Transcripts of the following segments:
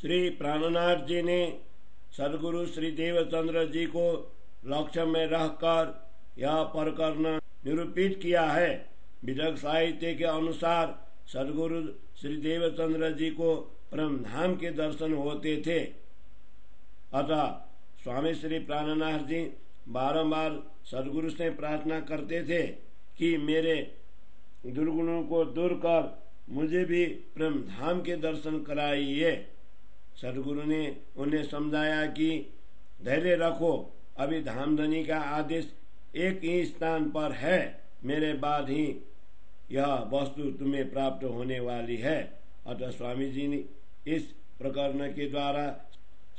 श्री प्राणनाथ जी ने सदगुरु श्री देवचंद्र जी को लक्ष्य में रहकर यह प्रकरण निरूपित किया है। विदग्ध साहित्य के अनुसार सदगुरु श्री देवचंद्र जी को परम धाम के दर्शन होते थे। अतः स्वामी श्री प्राणनाथ जी बारंबार सदगुरु से प्रार्थना करते थे कि मेरे दुर्गुणों को दूर कर मुझे भी परम धाम के दर्शन कराइए। सदगुरु ने उन्हें समझाया कि धैर्य रखो, अभी धामधनी का आदेश एक ही स्थान पर है, मेरे बाद ही यह वस्तु तुम्हें प्राप्त होने वाली है। अतः स्वामी जी ने इस प्रकरण के द्वारा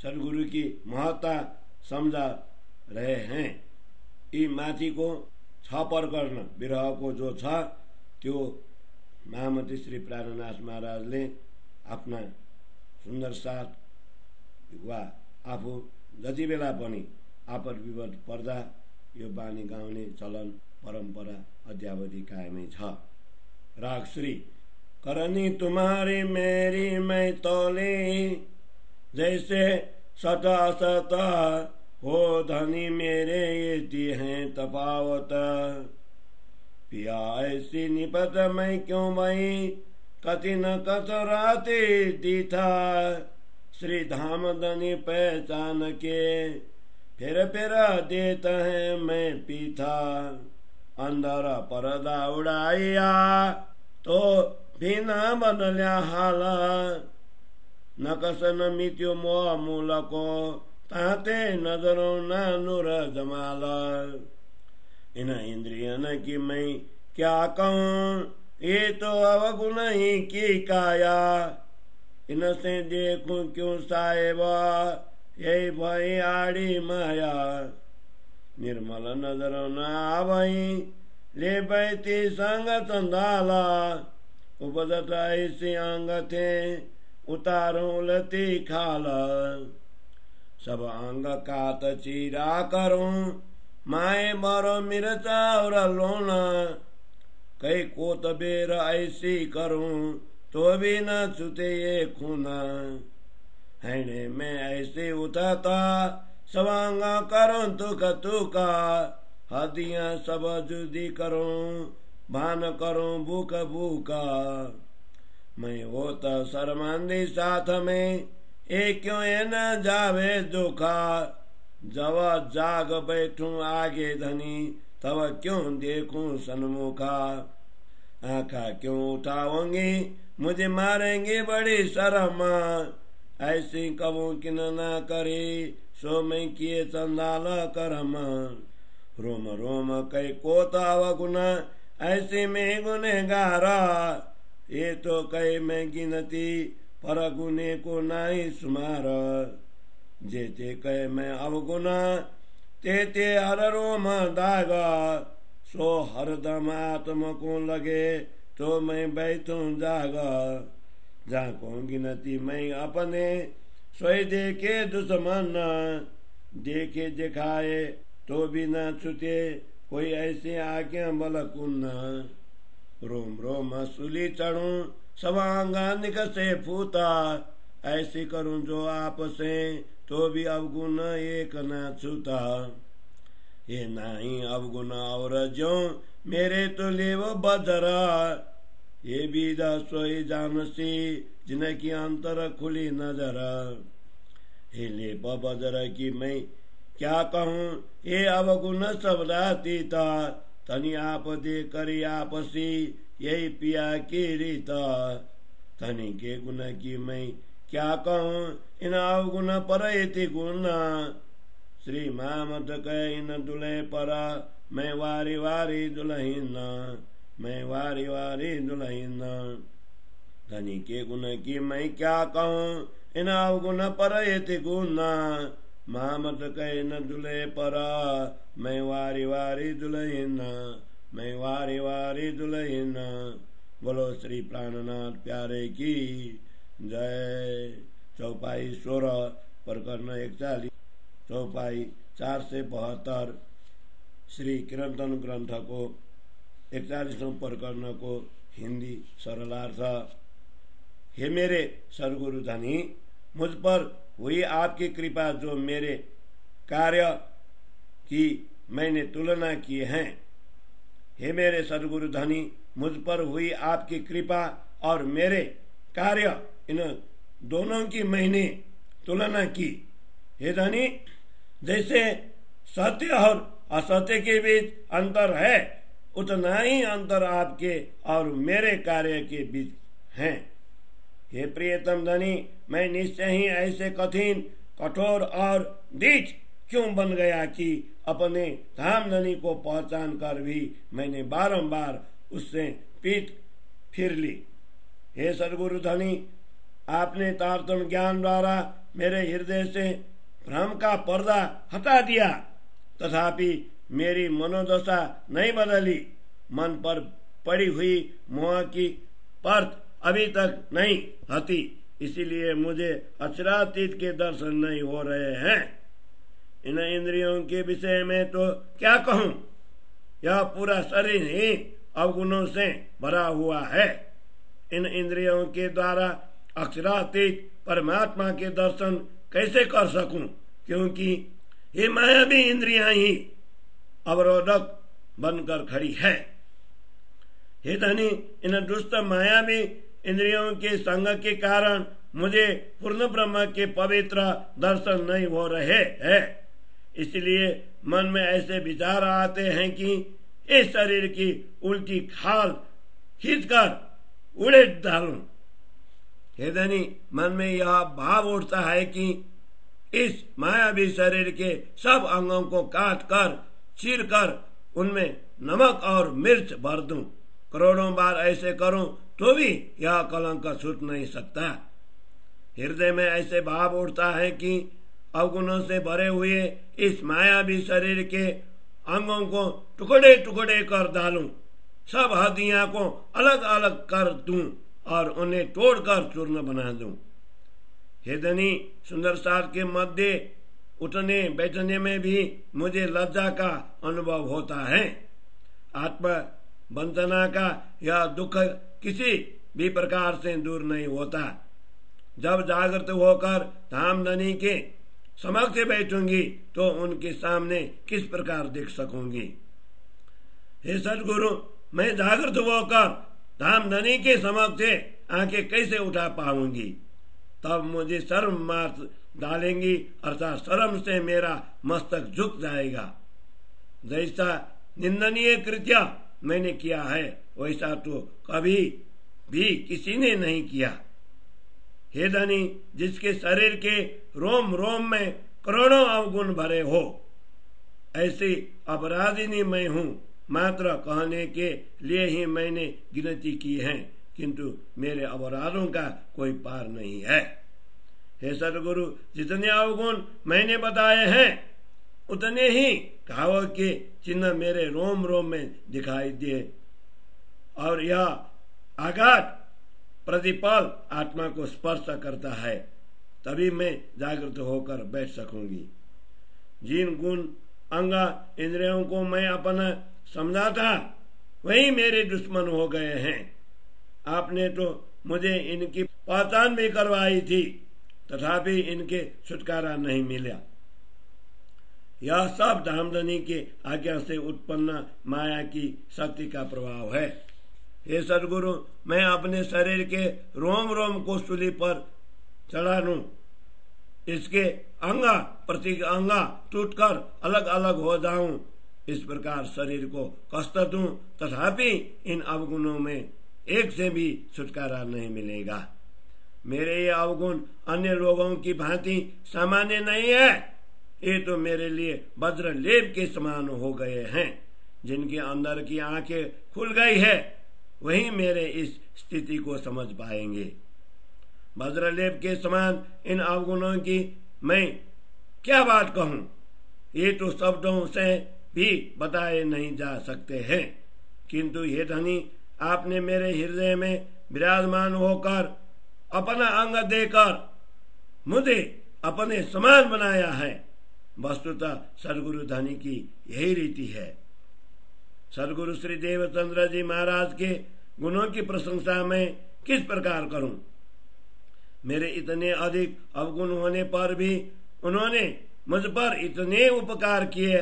सदगुरु की महत्ता समझा रहे हैं। यी माथिको 6 प्रकरण विरह को जो छ त्यो महामती श्री प्राणनाथ महाराजले आफ्ना सुन्दर साथ वा आफू जति बेला पनि आपद विपद पर्दा यो बानी गाउने चलन परम्परा अद्यावधि कायमै छ। राग श्री करनी तुम्हारी मेरी मैं तोले, जैसे सता सता हो धनी मेरे ये हैं तफावत। पिया ऐसी निपत मैं क्यों भई, कति न कतराते दीथा। श्री धाम धनी पहचान के फिर देता है मैं पीथा। अंदर परदा उड़ाया तो बिना बदल्या हाला। नकस न मित्यो मोह मूल को ताते नजरों न नूर जमाल। इन इंद्रियन की मैं क्या कहूँ, ये तो अवगुण ही की काया। इनसे देखूं क्यों साहेबा, यही भई आड़ी माया। निर्मल नजर न आवई, ले बैती संग संधाला। उपजत ऐसी अंग थे, उतारूं लती खाला। सब अंग कात चीरा करूं, माए मरो मिर्चा और लोना। कई कोत बेर ऐसी करूं, तो भी न छूते ये खूना। हैने में ऐसे उठाता, सब अंग करूं तुक तुका। हदियां सब जुदी करूं, भान करूं भूख भूखा। मैं होता शर्मांदी साथ में, एक क्यों ये न जावे दुखा। जब जाग बैठूं आगे धनी, तब क्यों देखूं सन्मुखा। आँखा क्यों उठाओंगी, मुझे मारेंगे बड़ी शर्म। ऐसी कबू किन न करे, सो मैं किए चंदाल करम। रोम रोम कई कोताव गुना, ऐसे में गुनेगारा। ये तो कई मैं गिनती, पर गुने को नहीं सुमार। जेते कहे मैं अवगुना, तेते हर रोम दागा। सो हरदम आत्म को लगे, तो मैं बैठूं जागा। जाको गिनती मैं अपने, सोई देखे दुश्मन। देखे दिखाए तो भी न छूटे, कोई ऐसे आज्ञा बल कुन्ना। रोम रोम सूली चढ़ूं, सब अंगा निकसे फूता। ऐसे करूं जो आपसे, तो भी अवगुण एक न छूता। ये नहीं अवगुण और जो मेरे तो लेव बजरा। ये विदा सोई जानसी, जिनकी अंतर खुली नजर। हे लेप बजर की मैं क्या कहूँ, ये अवगुण शब्दातीता। तनी आप दे करी आपसी, यही पिया की रीता। तनी के गुण की मैं क्या कहूँ, इन अवगुण पर इति गुण। श्री मामद कह इन दुल्हे परा, मैं वारी वारी दुल्हीन। मैं वारी वारी दुल्हीन। धनी के गुण की मैं क्या कहूँ, इन अवगुण पर इति गुण। मामद कह इन दुल्हे परा, मैं वारी वारी दुल्हीन। मैं वारी वारी दुल्हीन। बोलो श्री प्राणनाथ प्यारे की जय। चौपाई 16 प्रकरण 41, चौपाई 472 श्री कीर्तन ग्रंथ को 41वें प्रकरण को हिंदी सरलार्थ। हे मेरे सदगुरु धनी, मुझ पर हुई आपकी कृपा जो मेरे कार्य की मैंने तुलना किए हैं। हे मेरे सद्गुरु धनी, मुझ पर हुई आपकी कृपा और मेरे कार्य, इन दोनों की मैंने तुलना की। हे धनी, जैसे सत्य और असत्य के बीच अंतर है, उतना ही अंतर आपके और मेरे कार्य के बीच है। हे प्रियतम धनी, मैं निश्चय ही ऐसे कठिन, कठोर और ढीठ क्यों बन गया कि अपने धाम धनी को पहचान कर भी मैंने बारंबार उससे पीठ फिर ली। हे सद्गुरु धनी, आपने तारतम्य ज्ञान द्वारा मेरे हृदय से भ्रम का पर्दा हटा दिया, तथापि मेरी मनोदशा नहीं बदली। मन पर पड़ी हुई मोह की परत अभी तक नहीं हटी, इसीलिए मुझे अक्षरातीत के दर्शन नहीं हो रहे हैं। इन इंद्रियों के विषय में तो क्या कहूँ, यह पूरा शरीर ही अवगुणों से भरा हुआ है। इन इंद्रियों के द्वारा अक्षरातीत परमात्मा के दर्शन कैसे कर सकूं, क्योंकि ये मायावी इंद्रियां ही अवरोधक बनकर खड़ी है। हे धनी, इन दुष्ट मायावी इंद्रियों के संग के कारण मुझे पूर्ण ब्रह्म के पवित्र दर्शन नहीं हो रहे हैं। इसलिए मन में ऐसे विचार आते हैं कि इस शरीर की उल्टी खाल खींचकर उड़े डालूं। हे धनी, मन में यह भाव उठता है कि इस मायावी शरीर के सब अंगों को काट कर, चीर कर उनमें नमक और मिर्च भर दूं। करोड़ों बार ऐसे करूं तो भी यह कलंक छूट नहीं सकता। हृदय में ऐसे भाव उठता है कि अवगुणों से भरे हुए इस मायावी शरीर के अंगों को टुकड़े टुकड़े कर डालूं, सब हड्डियां को अलग अलग कर दूं और उन्हें तोड़कर चूर्ण बना दूं। हे धनी, सुंदर सार के मध्य उठने बैठने में भी मुझे लज्जा का अनुभव होता है। आत्म वंचना का यह दुख किसी भी प्रकार से दूर नहीं होता। जब जागृत होकर धाम धनी के समक्ष बैठूंगी तो उनके सामने किस प्रकार देख सकूंगी। हे सद्गुरु, मैं जागृत होकर धाम धनी के समक्ष आंखें कैसे उठा पाऊंगी। तब मुझे शर्म मार डालेंगी, अर्थात शर्म से मेरा मस्तक झुक जाएगा। जैसा निंदनीय कृत्य मैंने किया है, वैसा तो कभी भी किसी ने नहीं किया। हे धनी, जिसके शरीर के रोम रोम में करोड़ों अवगुण भरे हो, ऐसी अपराधिनी मैं हूँ। मात्र कहने के लिए ही मैंने गिनती की है, किंतु मेरे अपराधों का कोई पार नहीं है। हे सद्गुरु, जितने अवगुण मैंने बताए हैं, उतने ही घाव के चिन्ह मेरे रोम रोम में दिखाई दे, और यह आघात प्रतिपल आत्मा को स्पर्श करता है। तभी मैं जागृत होकर बैठ सकूंगी। जिन गुण अंग इंद्रियों को मैं अपना समझा था, वही मेरे दुश्मन हो गए हैं। आपने तो मुझे इनकी पहचान भी करवाई थी, तथापि इनके छुटकारा नहीं मिला। यह सब धामधनी के आज्ञा से उत्पन्न माया की शक्ति का प्रभाव है। हे सद्गुरु, मैं अपने शरीर के रोम रोम को सूली पर चढ़ा लूं, इसके अंगा प्रति अंगा टूटकर अलग अलग हो जाऊं, इस प्रकार शरीर को कष्ट दूं, तथापि इन अवगुणों में एक से भी छुटकारा नहीं मिलेगा। मेरे ये अवगुण अन्य लोगों की भांति सामान्य नहीं है। ये तो मेरे लिए वज्र लेप के समान हो गए हैं। जिनके अंदर की आंखें खुल गई है, वही मेरे इस स्थिति को समझ पाएंगे। वज्रलेप के समान इन अवगुणों की मैं क्या बात कहूँ, ये तो शब्दों से भी बताए नहीं जा सकते हैं। किंतु हे धनी, आपने मेरे हृदय में विराजमान होकर अपना अंग देकर मुझे अपने समान बनाया है। वस्तुतः सद्गुरु धनी की यही रीति है। सद्गुरु श्री देवचंद्र जी महाराज के गुणों की प्रशंसा मैं किस प्रकार करूं। मेरे इतने अधिक अवगुण होने पर भी उन्होंने मुझ पर इतने उपकार किए,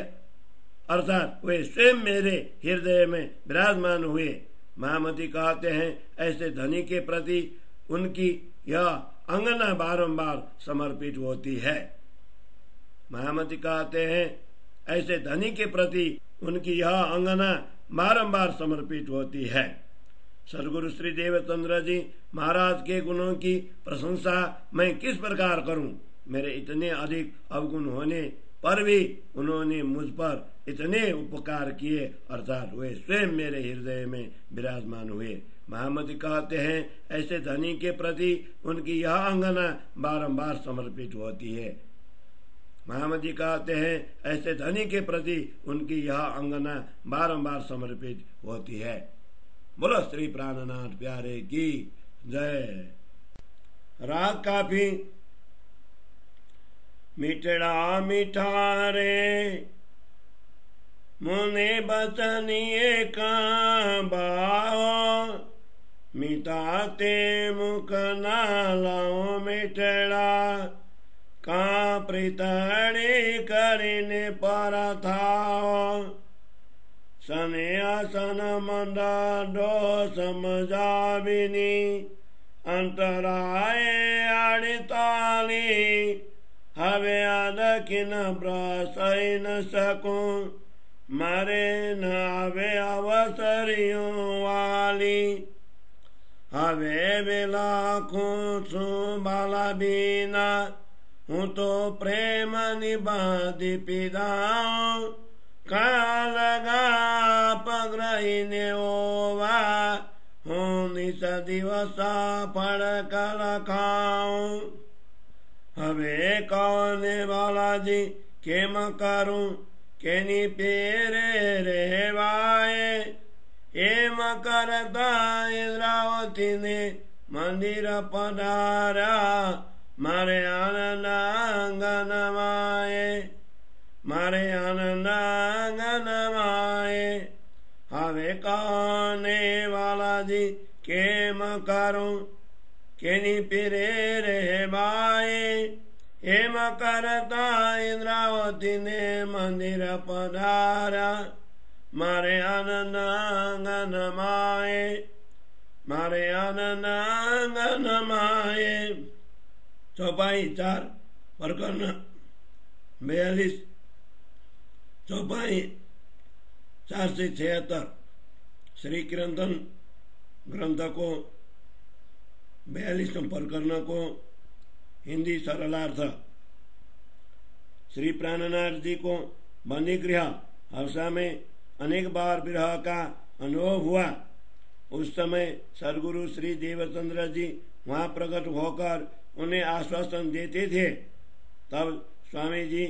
अर्थात वे स्वयं मेरे हृदय में विराजमान हुए। महामती कहते हैं, ऐसे धनी के प्रति उनकी यह अंगना बारंबार समर्पित होती है। महामती कहते हैं, ऐसे धनी के प्रति उनकी यह अंगना बारंबार समर्पित होती है। सदगुरु श्री देवचंद्र जी महाराज के गुणों की प्रशंसा मैं किस प्रकार करूं? मेरे इतने अधिक अवगुण होने पर भी उन्होंने मुझ पर इतने उपकार किए, अर्थात वे स्वयं मेरे हृदय में विराजमान हुए। महामती कहते हैं, ऐसे धनी के प्रति उनकी यह अंगना बारंबार समर्पित होती है। महामती कहते हैं, ऐसे धनी के प्रति उनकी यह अंगना बारंबार समर्पित होती है। बोलो श्री प्राणनाथ प्यारे की जय। राग काफी। मिठड़ा मिठारे मुने बचनिए का बाओ, मिटाते मुख नालाओ मिठड़ा का प्रीतड़ी करिने पर थाओ। सन्यासन मंदा दो समझाविनी, अंतराय आड़िताली हवे आदकिन ब्रसई न सकूं, मरे न हवे अवसरियों वाली। हवे बिलाखूं सु बाला बीना, हूँ तो प्रेम निबाधी पिदाऊं, कालगा पग्रहिने ओवा, हूँ निस दिवसा फड़कल खाऊं। हवे कौने बालाजी केम करूं, केनी पेरे रेवाए। एम करता इंद्रावती ने मंदिर पधारा, मारे आनंद आंगन माए, मारे आनंद आंगन माए। हवे कौने बालाजी केम करूं, केनी पिरे रे बाए। हेम करता इंद्रावती ने मंदिर पधारा, मारे आनंद आंगन माए, मारे आनंद आंगन माए। चौपाई 4 प्रकरण 42, चौपाई 4 से 76। श्री कीर्तन ग्रंथ को 42वें प्रकरण को हिंदी सरलार्थ। श्री प्राणनाथ जी को बंदीगृह हर्षा में अनेक बार विरह का अनुभव हुआ। उस समय सदगुरु श्री देवचंद्र जी वहां प्रकट होकर उन्हें आश्वासन देते थे। तब स्वामी जी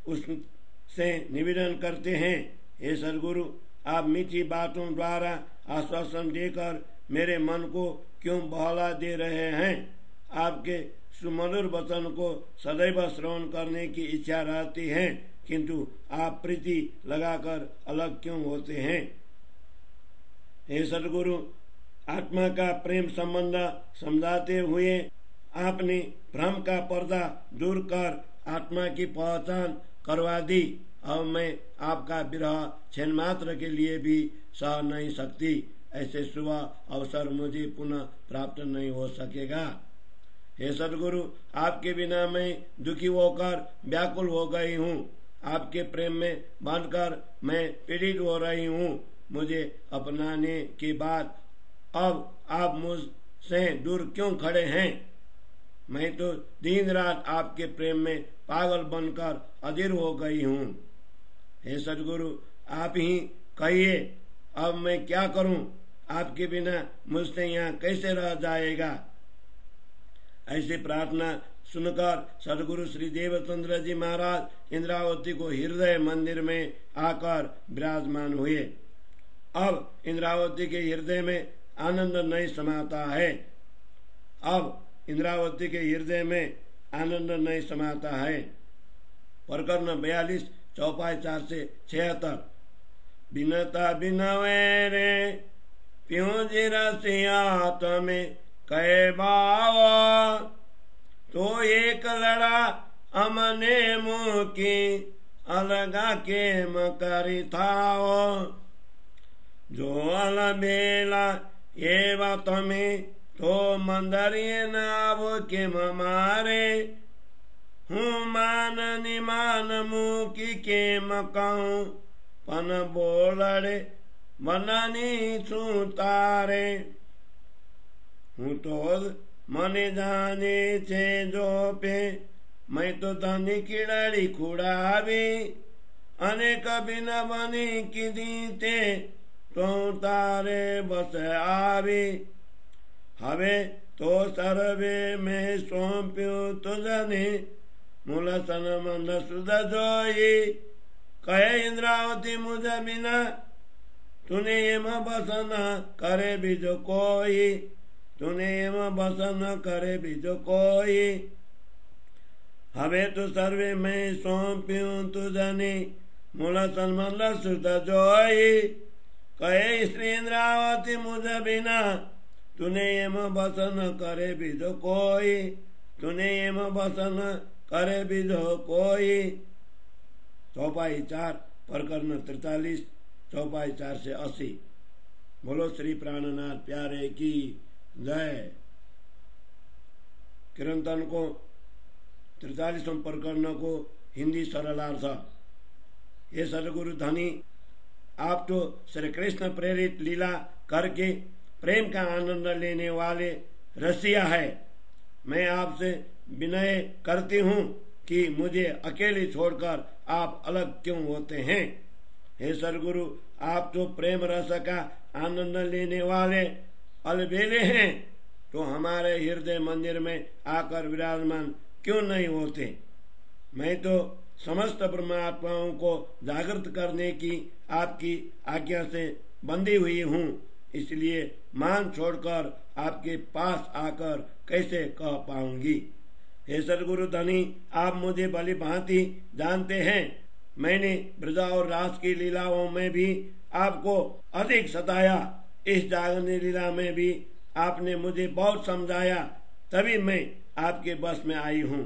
उससे निवेदन करते हैं, हे सदगुरु, आप मीठी बातों द्वारा आश्वासन देकर मेरे मन को क्यों बहला दे रहे हैं? आपके सुमधुर वचन को सदैव श्रवण करने की इच्छा रहती है, किंतु आप प्रीति लगाकर अलग क्यों होते हैं? हे सदगुरु, आत्मा का प्रेम संबंध समझाते हुए आपने भ्रम का पर्दा दूर कर आत्मा की पहचान करवा दी। अब मैं आपका विरह क्षण मात्र के लिए भी सह नहीं सकती। ऐसे शुभ अवसर मुझे पुनः प्राप्त नहीं हो सकेगा। हे सदगुरु, आपके बिना मैं दुखी होकर व्याकुल हो गई हूँ। आपके प्रेम में बांधकर मैं पीड़ित हो रही हूँ। मुझे अपनाने के बाद अब आप मुझसे दूर क्यों खड़े हैं? मैं तो दिन रात आपके प्रेम में पागल बनकर अधीर हो गई हूँ। हे सदगुरु, आप ही कहिए, अब मैं क्या करूँ? आपके बिना मुझसे यहाँ कैसे रह जाएगा? ऐसी प्रार्थना सुनकर सदगुरु श्री देवचंद्र जी महाराज इंद्रावती को हृदय मंदिर में आकर विराजमान हुए। अब इंद्रावती के हृदय में आनंद नहीं समाता है। अब इंद्रावती के हृदय में आनंद नहीं समाता है। प्रकरण 42 चौपाई 4 से 76। बिनता बिनवे रे प्यों जी रसिया तमें कहे भाव तो एक लड़ा अमने मुकी अलगा के मकरी थाओ जो अलबेला ये बात में तो मंदरिए नाव के मारे हूँ मान निमान मुकी के मकाऊ पन बोलड़े बननी तारे हूँ तो मने जाने छे जो पे मैं तो धनी किड़ड़ी खुड़ावी अने कभी न बनी की ते तो तारे बस आवी हवे तो सर्वे में सौंप्यो तुझने मूल सन मंद सुध जोई कहे इंद्रावती मुझे बिना तूने एम बसन करे बीजो कोई तूने एम बसन करे बीजो कोई हवे तो सर्वे में सौंप्यो तुझने मूल सन मंद सुध जोई कहे श्री इंद्रावती मुझे बिना तूने एम बसन करे बीजो कोई तूने एम बसन करे बीजो कोई। चौपाई 4 प्रकरण 43 चौपाई 4 से 80। बोलो श्री प्राणनाथ प्यारे की जय। कीर्तन को 43वें प्रकरण को हिंदी सरलार्थ। ये सदगुरु धनी आप तो श्री कृष्ण प्रेरित लीला करके प्रेम का आनंद लेने वाले रसिया है। मैं आपसे विनय करती हूँ कि मुझे अकेले छोड़कर आप अलग क्यों होते हैं। हे सदगुरु आप तो प्रेम रस का आनंद लेने वाले अलबेले हैं तो हमारे हृदय मंदिर में आकर विराजमान क्यों नहीं होते। मैं तो समस्त परमात्माओं को जागृत करने की आपकी आज्ञा से बंधी हुई हूँ, इसलिए मान छोड़कर आपके पास आकर कैसे कह पाऊंगी। हे सदगुरु धनी आप मुझे भली भांति जानते हैं। मैंने ब्रजा और रास की लीलाओं में भी आपको अधिक सताया, इस जागरणी लीला में भी आपने मुझे बहुत समझाया, तभी मैं आपके बस में आई हूँ।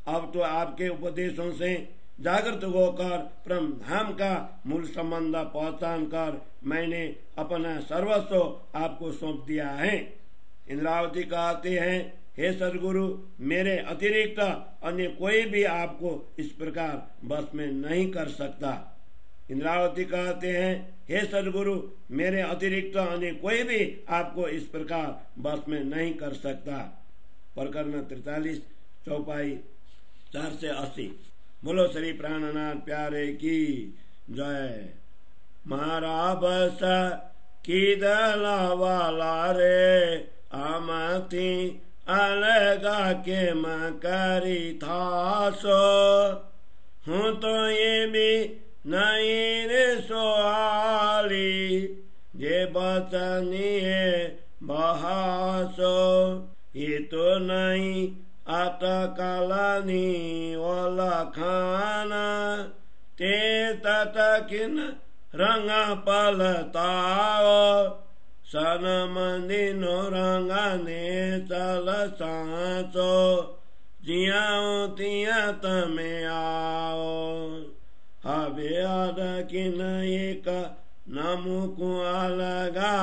अब तो आपके उपदेशों से जागृत होकर परम धाम का मूल संबंध पहचान कर मैंने अपना सर्वस्व आपको सौंप दिया है। इंद्रावती कहते हैं, हे सदगुरु मेरे अतिरिक्त अन्य कोई भी आपको इस प्रकार बस में नहीं कर सकता। इंद्रावती कहते हैं, हे सदगुरु मेरे अतिरिक्त अन्य कोई भी आपको इस प्रकार बस में नहीं कर सकता। प्रकरण 43 चौपाई 4 से 80। बोलो श्री प्राणनाथ प्यारे की जय। मारा बस की दला वाला रे आमाती अलगा के मकरी था सो हूँ तो ये भी नहीं रे सोहाली जे बचनी है बहासो ये तो नहीं आता कालानी वाला खाना ते तकिन रंगा पलताओ सन मंदिनो रंगा ने चल सांचो जियाओ तिया तमे आओ हवे अदकिन एक नमुकु अलगा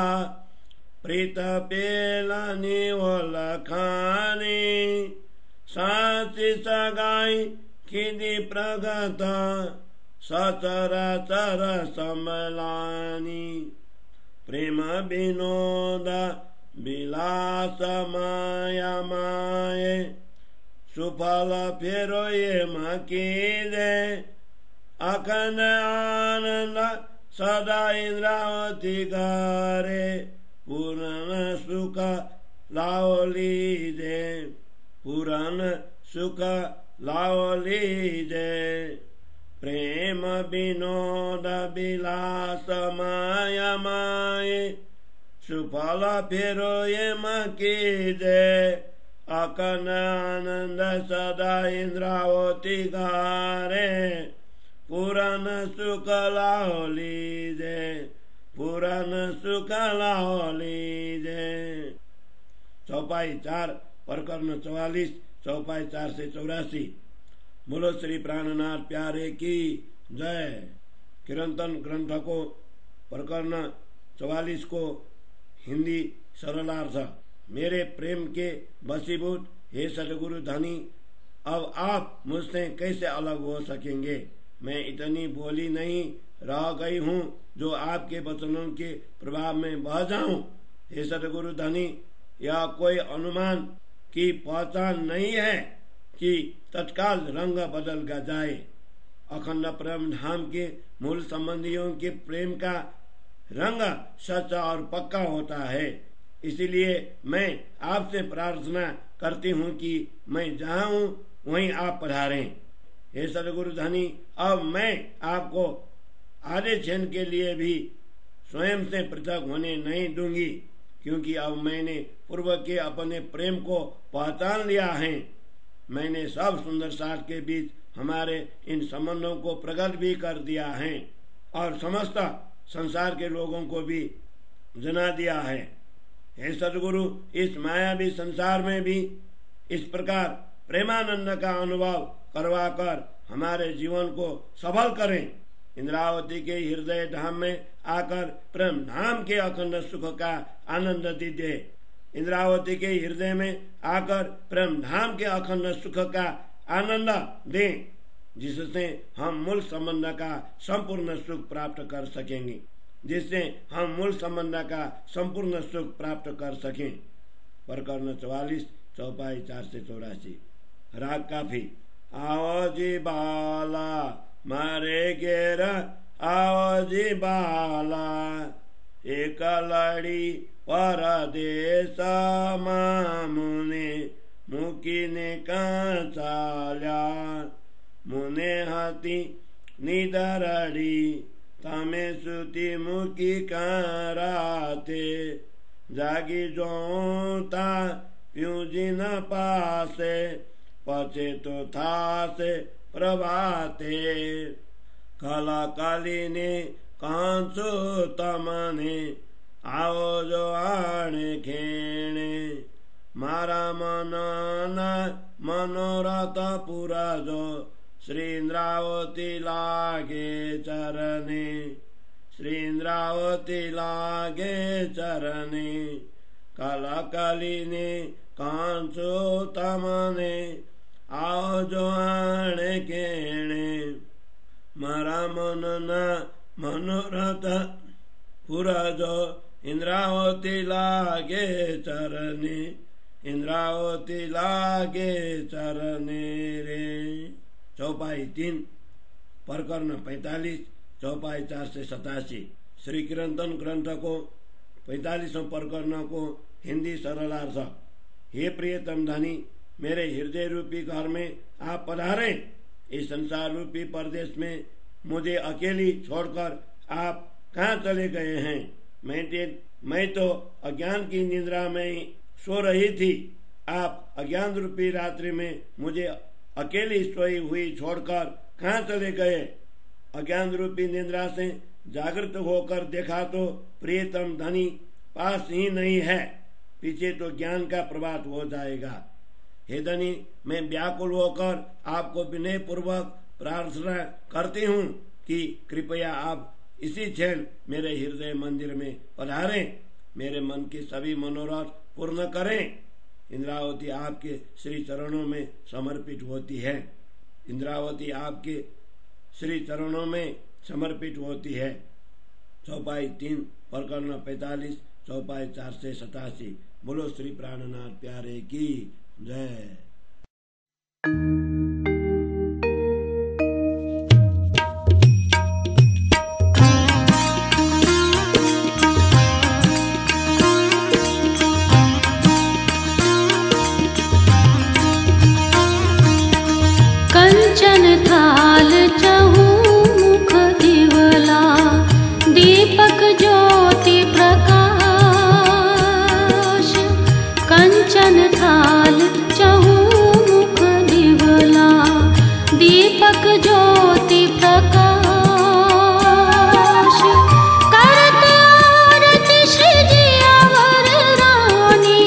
प्रीत पेलानी वाला खानी साची सगाई खिदी प्रगत सचराचर समलानी प्रेम विनोद विलास माया माये सुफल फेरो ये मकीदे अखंड आनंद सदा इंद्रावती गारे पूर्ण सुख लाओली दे पूर्ण सुख लाओली दे प्रेम विनोद विलास माया माये सुफल फेरो ये मकी दे अखंड आनंद सदा इंद्रावती गारे पूर्ण सुख लाओली दे पूर्ण सुख लाओली दे। चौपाई 4 प्रकरण 44 चौपाई 4 से 84। बोलो श्री प्राणनाथ प्यारे की जय। कीर्तन ग्रंथ को प्रकरण 44 को हिंदी सरलार्थ। मेरे प्रेम के वशीभूत हे सदगुरु धनी, अब आप मुझसे कैसे अलग हो सकेंगे। मैं इतनी भोली नहीं रह गई हूँ जो आपके वचनों के प्रभाव में बह जाऊं। हे सदगुरु धनी, यह कोई अनुमान की पहचान नहीं है कि तत्काल रंग बदल जाए। अखंड प्रेम धाम के मूल संबंधियों के प्रेम का रंग सच्चा और पक्का होता है। इसलिए मैं आपसे प्रार्थना करती हूँ कि मैं जहाँ हूँ वहीं आप पधारें। हे सदगुरु धनी, अब मैं आपको आधे क्षण के लिए भी स्वयं से पृथक होने नहीं दूंगी, क्योंकि अब मैंने पूर्व के अपने प्रेम को पहचान लिया है। मैंने सब सुंदर साथ के बीच हमारे इन संबंधों को प्रकट भी कर दिया है और समस्त संसार के लोगों को भी जना दिया है। हे सदगुरु, इस मायावी संसार में भी इस प्रकार प्रेमानंद का अनुभव करवाकर हमारे जीवन को सफल करें। इंद्रावती के हृदय धाम में आकर प्रेम धाम के अखंड सुख का आनंद दीजिए। इंद्रावती के हृदय में आकर प्रेम धाम के अखंड सुख का आनंद दें, जिससे हम मूल संबंध का संपूर्ण सुख प्राप्त कर सकेंगे, प्रकरण 44 चौपाई 4 से 84। राग काफी। आओ जी बाला मारे घेर, आओ जी बाला एक लड़ी परदेश मुने मुकीने काचाल्या, मुने हाथी निदरड़ी तमे सुती मुकी कराते, जागी जोता प्यूजी न पासे पचे तो था से प्रभाते, काला काली ने कांचो तमने आओ जो आने खेणे, मारा मनना मनोरथ पूरा जो श्री इंद्रावती लागे चरणे, श्री इंद्रावती लागे चरणे, काला काली ने कांचो तमने आओ जो आने केणे, मारा मनना मनोरथ पूरा जो इंद्रावती लागे चरणे, इंद्रावती लागे चरणे रे। चौपाई 3 प्रकरण 45 चौपाई 4 से 87। श्री कीर्तन ग्रंथ को 45वें प्रकरण को हिंदी सरलार्थ। हे प्रियतम धनी, मेरे हृदय रूपी घर में आप पधारे। इस संसार रूपी परदेश में मुझे अकेली छोड़कर आप कहाँ चले गए हैं। मैं तो अज्ञान की निद्रा में सो रही थी। आप अज्ञान रूपी रात्रि में मुझे अकेली सोई हुई छोड़कर कहाँ चले गए। अज्ञान रूपी निद्रा से जागृत होकर देखा तो प्रियतम धनी पास ही नहीं है, पीछे तो ज्ञान का प्रभात हो जाएगा। हे धनी, मैं व्याकुल होकर आपको विनय पूर्वक प्रार्थना करती हूँ कि कृपया आप इसी क्षण मेरे हृदय मंदिर में पधारें, मेरे मन के सभी मनोरथ पूर्ण करें। इंद्रावती आपके श्री चरणों में समर्पित होती है। इंद्रावती आपके श्री चरणों में समर्पित होती है। चौपाई 3 प्रकरण 45 चौपाई 4 से 87। बोलो श्री प्राणनाथ प्यारे की जय। कंचन थाल चहुमुख दिवला, दीपक ज्योति प्रकाश। कंचन थाल चहुमुख दिवला, दीपक ज्योति प्रकाश। करत आरती श्री जी अवर रानी,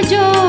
जो